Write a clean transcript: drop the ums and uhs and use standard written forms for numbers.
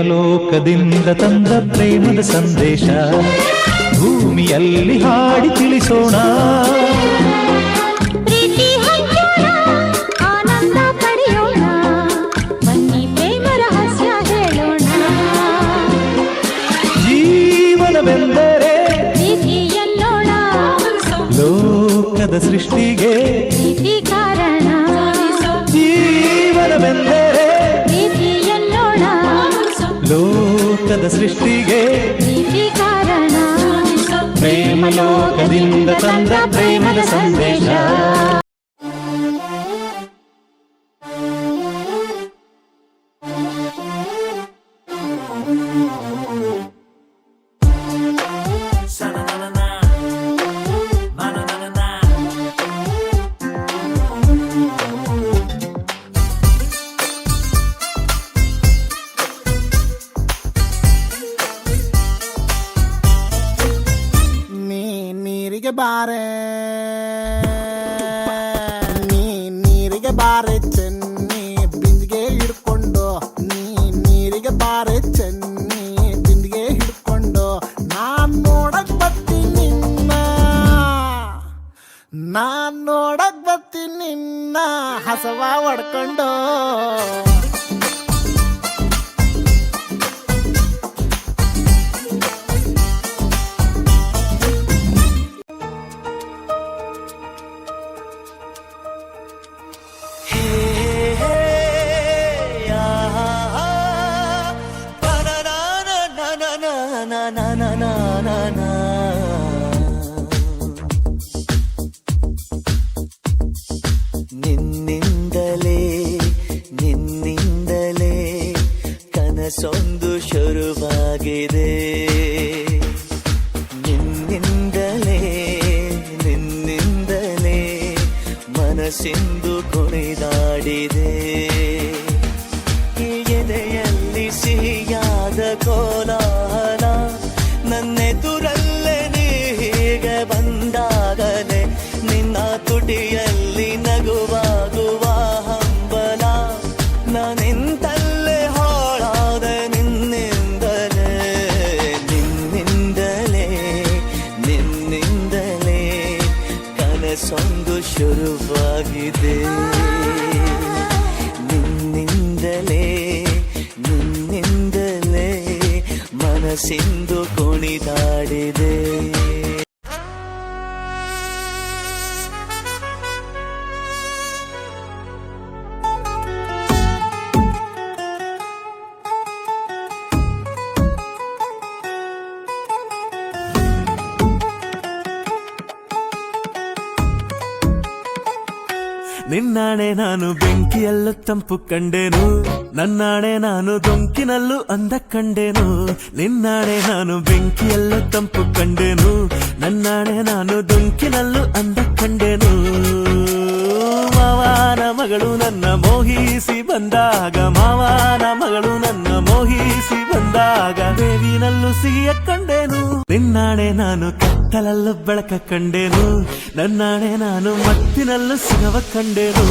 ಪ್ರೇಮಲೋಕದಿಂದ ತಂದ ಪ್ರೇಮದ ಸಂದೇಶ ಭೂಮಿಯಲ್ಲಿ ಹಾಡಿ ತಿಳಿಸೋಣ. ಪ್ರೀತಿ ಹಂಚೋಣ, ಆನಂದ ಪಡೆಯೋಣ, ಬನ್ನಿ ಪ್ರೇಮ ರಹಸ್ಯ ಹೇಳೋಣ. ಜೀವನವೆಂದರೆ ಪ್ರೀತಿ ಎನ್ನೋಣ, ಲೋಕದ ಸೃಷ್ಟಿಗೆ ಪ್ರೀತಿ ಕಾರಣ. ಜೀವನವೆಂದರೆ ಪ್ರೀತಿ ಎನ್ನೋಣ, ಲೋಕದ ಸೃಷ್ಟಿಗೆ ಪ್ರೀತಿ ಕಾರಣ. ಪ್ರೇಮಲೋಕದಿಂದ ತಂದ ಪ್ರೇಮದ ಸಂದೇಶ. ನೀರಿಗೆ ಬಾರೆ, ನೀರಿಗೆ ಬಾರೆ ಚೆನ್ನಿ ಬಿಂದಿಗೆ ಹಿಡ್ಕೊಂಡು, ನೀರಿಗೆ ಬಾರೆ ಚೆನ್ನಿ ಬಿಂದಿಗೆ ಹಿಡ್ಕೊಂಡು. ನಾನ್ ನೋಡಕ್ ಬರ್ತೀನಿ ನಿನ್ನ, ನಾನ್ ನೋಡಕ್ ಬರ್ತೀನಿ ನಿನ್ನ ಹಸವ ಹೊಡ್ಕೊಂಡು. ನಿನ್ನಿಂದಲೇ ನಿನ್ನಿಂದಲೇ ಕನಸೊಂದು ಶುರುವಾಗಿದೆ. ನಿನ್ನಿಂದಲೇ ನಿನ್ನಿಂದಲೇ ಮನಸ್ಸಿಂದು ಕುಣಿದಾಡಿದೆ. ಎದೆಯಲ್ಲಿ ಸಿಹಿಯಾದ ಕೋಲಾಹಲ, ನನ್ನೆದುರಲ್ಲೇ ನೀ ಹೀಗೆ ಬಂದಾಗಲೇ ನಿನ್ನ ತುಟಿಯಲ್ಲಿ ನಗುವಾಗುವ ಹಂಬಲ. ನಾನಿಂತಲ್ಲೇ ಹಾಳಾದೆ ನಿನ್ನಿಂದಲೇ, ನಿನ್ನಿಂದಲೇ ನಿನ್ನಿಂದಲೇ ಕನಸೊಂದು ಶುರುವಾಗಿದೆ. ನಿನ್ನಿಂದಲೇ ನಿನ್ನಿಂದಲೇ ಮನಸ್ಸಿಂದು ಕುಣಿದಾಡಿದೆ. ನಿನ್ನಾಣೆ ನಾನು ಬೆಂಕಿಯಲ್ಲೂ ತಂಪು ಕಂಡೆನು, ನನ್ನಾಣೆ ನಾನು ದೊಂಕಿನಲ್ಲೂ ಅಂದ ಕಂಡೆನು. ನಿನ್ನಾಣೆ ನಾನು ಬೆಂಕಿಯಲ್ಲೂ ತಂಪು ಕಂಡೆನು, ನನ್ನಾಣೆ ನಾನು ದೊಂಕಿನಲ್ಲೂ ಅಂದ ಕಂಡೆನು. ಮಾವನ ಮಗಳು ನನ್ನ ಮೋಹಿಸಿ ಬಂದಾಗ, ಮಾವನ ಮಗಳು ನನ್ನ ಮೋಹಿಸಿ ಬಂದಾಗ ಬೇವಿನಲ್ಲೂ ಸಿಹಿಯ ಕಂಡೆನು. ನಿನ್ನಾಣೆ ನಾನು ಕತ್ತಲಲ್ಲೂ ಬೆಳಕ ಕಂಡೆನು, ನನ್ನಾಣೆ ನಾನು ಮತ್ತಿನಲ್ಲೂ ಸಿಗವ ಕಂಡೆನು.